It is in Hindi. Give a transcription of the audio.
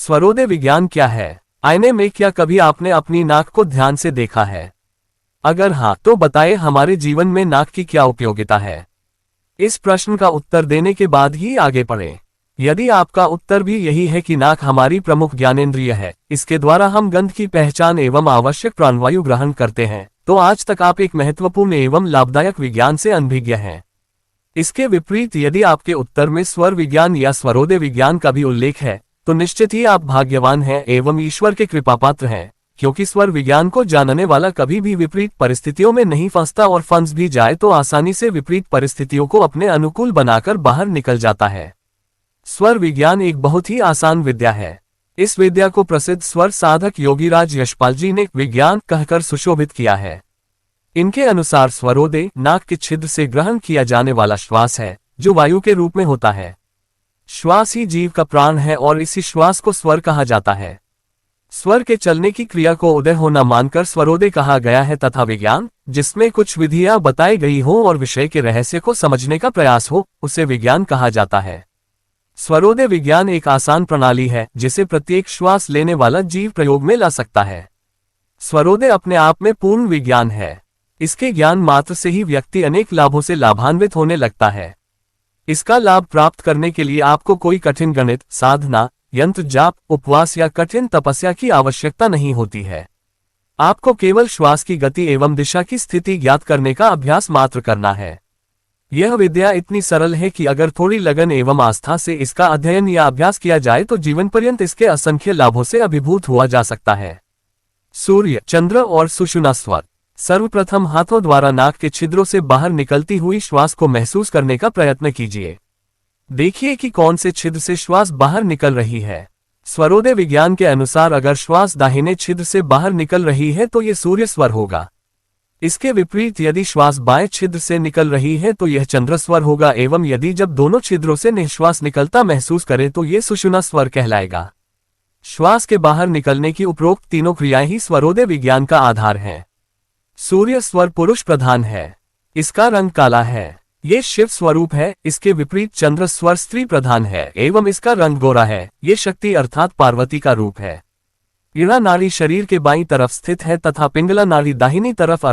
स्वरोदय विज्ञान क्या है? आईने में क्या कभी आपने अपनी नाक को ध्यान से देखा है? अगर हाँ तो बताएं हमारे जीवन में नाक की क्या उपयोगिता है। इस प्रश्न का उत्तर देने के बाद ही आगे बढ़ें। यदि आपका उत्तर भी यही है कि नाक हमारी प्रमुख ज्ञानेंद्रिय है, इसके द्वारा हम गंध की पहचान एवं आवश्यक प्राणवायु ग्रहण करते हैं, तो आज तक आप एक महत्वपूर्ण एवं लाभदायक विज्ञान से अनभिज्ञ हैं। इसके विपरीत यदि आपके उत्तर में स्वर विज्ञान या स्वरोदय विज्ञान का भी उल्लेख है, तो निश्चित ही आप भाग्यवान हैं एवं ईश्वर के कृपापात्र हैं, क्योंकि स्वर विज्ञान को जानने वाला कभी भी विपरीत परिस्थितियों में नहीं फंसता और फंस भी जाए तो आसानी से विपरीत परिस्थितियों को अपने अनुकूल बनाकर बाहर निकल जाता है। स्वर विज्ञान एक बहुत ही आसान विद्या है। इस विद्या को प्रसिद्ध स्वर साधक योगीराज यशपाल जी ने विज्ञान कहकर सुशोभित किया है। इनके अनुसार स्वरोदय नाक के छिद्र से ग्रहण किया जाने वाला श्वास है, जो वायु के रूप में होता है। श्वास ही जीव का प्राण है और इसी श्वास को स्वर कहा जाता है। स्वर के चलने की क्रिया को उदय होना मानकर स्वरोदय कहा गया है तथा विज्ञान, जिसमें कुछ विधियां बताई गई हो और विषय के रहस्य को समझने का प्रयास हो, उसे विज्ञान कहा जाता है। स्वरोदय विज्ञान एक आसान प्रणाली है जिसे प्रत्येक श्वास लेने वाला जीव प्रयोग में ला सकता है। स्वरोदय अपने आप में पूर्ण विज्ञान है। इसके ज्ञान मात्र से ही व्यक्ति अनेक लाभों से लाभान्वित होने लगता है। इसका लाभ प्राप्त करने के लिए आपको कोई कठिन गणित, साधना, यंत्र जाप, उपवास या कठिन तपस्या की आवश्यकता नहीं होती है। आपको केवल श्वास की गति एवं दिशा की स्थिति ज्ञात करने का अभ्यास मात्र करना है। यह विद्या इतनी सरल है कि अगर थोड़ी लगन एवं आस्था से इसका अध्ययन या अभ्यास किया जाए तो जीवन पर्यंत इसके असंख्य लाभों से अभिभूत हुआ जा सकता है। सूर्य, चंद्र और सुषुम्ना स्वर। सर्वप्रथम हाथों द्वारा नाक के छिद्रों से बाहर निकलती हुई श्वास को महसूस करने का प्रयत्न कीजिए। देखिए कि कौन से छिद्र से श्वास बाहर निकल रही है। स्वरोदय विज्ञान के अनुसार अगर श्वास दाहिने छिद्र से बाहर निकल रही है तो यह सूर्य स्वर होगा। इसके विपरीत यदि श्वास बाएं छिद्र से निकल रही है तो यह चंद्र स्वर होगा एवं यदि जब दोनों छिद्रों से निश्वास निकलता महसूस करें तो यह सुषुम्ना स्वर कहलाएगा। श्वास के बाहर निकलने की उपरोक्त तीनों क्रियाएं ही स्वरोदय विज्ञान का आधार हैं। सूर्य स्वर पुरुष प्रधान है। इसका रंग काला है। ये शिव स्वरूप है। इसके विपरीत चंद्र स्वर स्त्री प्रधान है एवं इसका रंग गोरा है। ये शक्ति अर्थात पार्वती का रूप है। इड़ा नाड़ी शरीर के बाईं तरफ स्थित है तथा पिंगला नाड़ी दाहिनी तरफ